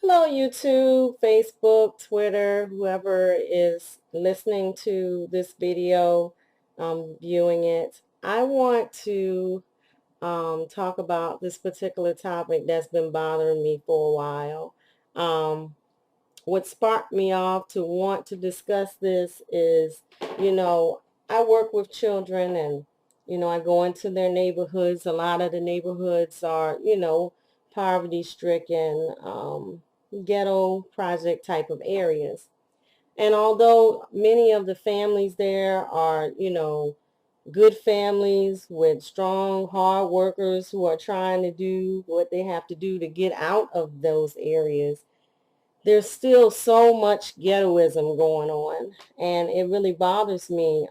Hello, YouTube, Facebook, Twitter, whoever is listening to this video, viewing it. I want to talk about this particular topic that's been bothering me for a while. Um, what sparked me off to want to discuss this is, you know, I work with children and, I go into their neighborhoods. A lot of the neighborhoods are, poverty stricken, ghetto project type of areas. And although many of the families there are, good families with strong, hard workers who are trying to do what they have to do to get out of those areas, there's still so much ghettoism going on, and it really bothers me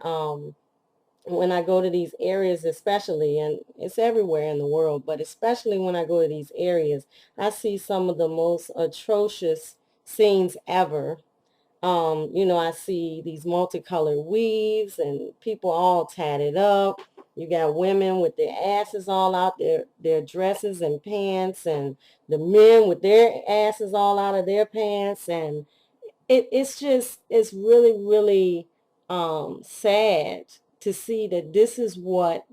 when I go to these areas, especially, and it's everywhere in the world, but especially when I go to these areas, I see some of the most atrocious scenes ever. I see these multicolored weaves and people all tatted up. You got women with their asses all out, their dresses and pants, and the men with their asses all out of their pants. And it's really, really sad to see that this is what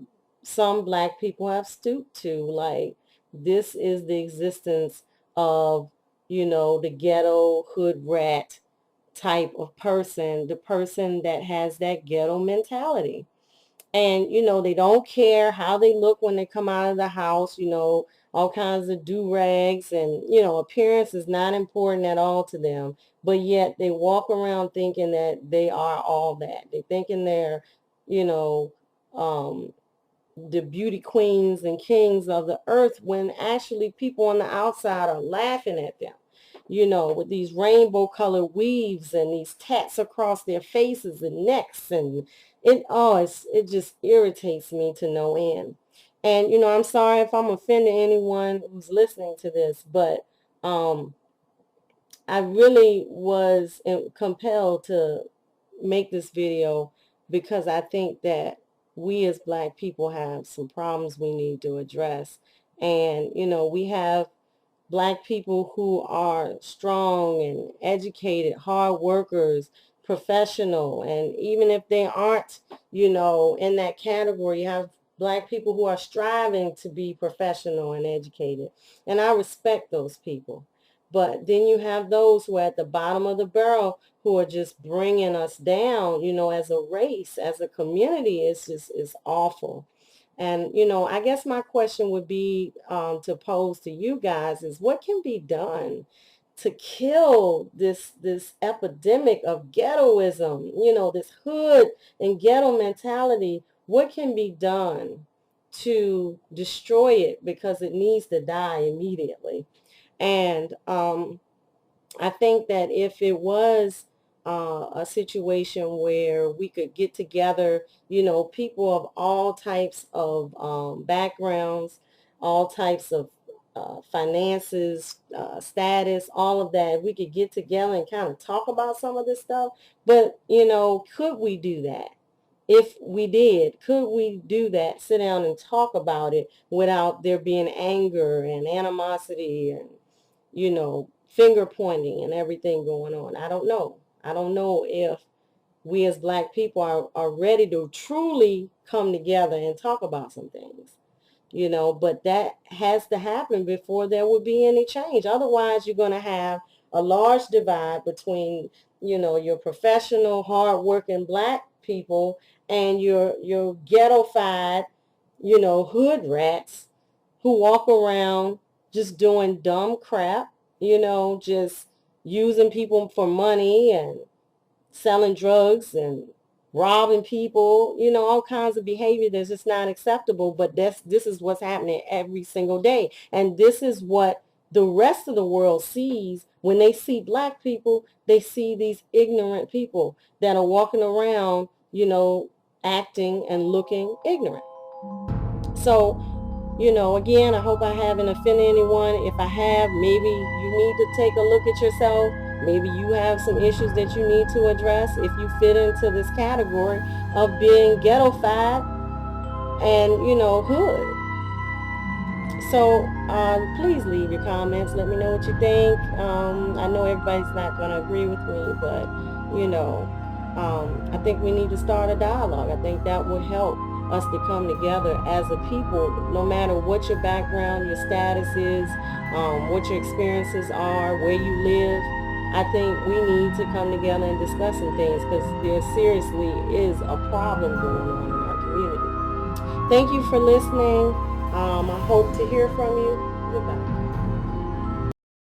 some black people have stooped to. Like, this is the existence of, the ghetto hood rat type of person, the person that has that ghetto mentality. And, they don't care how they look when they come out of the house, all kinds of do-rags and, appearance is not important at all to them. But yet they walk around thinking that they are all that. They're thinking they're, you know, um, the beauty queens and kings of the earth, when actually people on the outside are laughing at them, with these rainbow color weaves and these tats across their faces and necks. And it just irritates me to no end. And, I'm sorry if I'm offending anyone who's listening to this, but I really was compelled to make this video because I think that we as black people have some problems we need to address. And, we have black people who are strong and educated, hard workers, professional. And even if they aren't, in that category, you have black people who are striving to be professional and educated. And I respect those people. But then you have those who are at the bottom of the barrel who are just bringing us down, as a race, as a community. It's awful. And, I guess my question would be to pose to you guys is, what can be done to kill this epidemic of ghettoism, this hood and ghetto mentality? What can be done to destroy it? Because it needs to die immediately. And I think that if it was a situation where we could get together, people of all types of backgrounds, all types of finances, status, all of that, we could get together and kind of talk about some of this stuff. But, could we do that? If we did, could we do that, sit down and talk about it without there being anger and animosity and, finger pointing and everything going on? I don't know. I don't know if we as black people are ready to truly come together and talk about some things, but that has to happen before there will be any change. Otherwise, you're going to have a large divide between, your professional, hardworking black people and your ghettofied, hood rats who walk around just doing dumb crap, just using people for money and selling drugs and robbing people, all kinds of behavior that's just not acceptable. But this is what's happening every single day. And this is what the rest of the world sees. When they see black people, they see these ignorant people that are walking around, acting and looking ignorant. So, again, I hope I haven't offended anyone. If I have, maybe you need to take a look at yourself. Maybe you have some issues that you need to address if you fit into this category of being ghettofied and, hood. So please leave your comments. Let me know what you think. I know everybody's not going to agree with me, but you know, I think we need to start a dialogue. I think that would help us to come together as a people, no matter what your background, your status is, what your experiences are, where you live. I think we need to come together and discuss some things, because there seriously is a problem going on in our community. Thank you for listening. I hope to hear from you. Goodbye.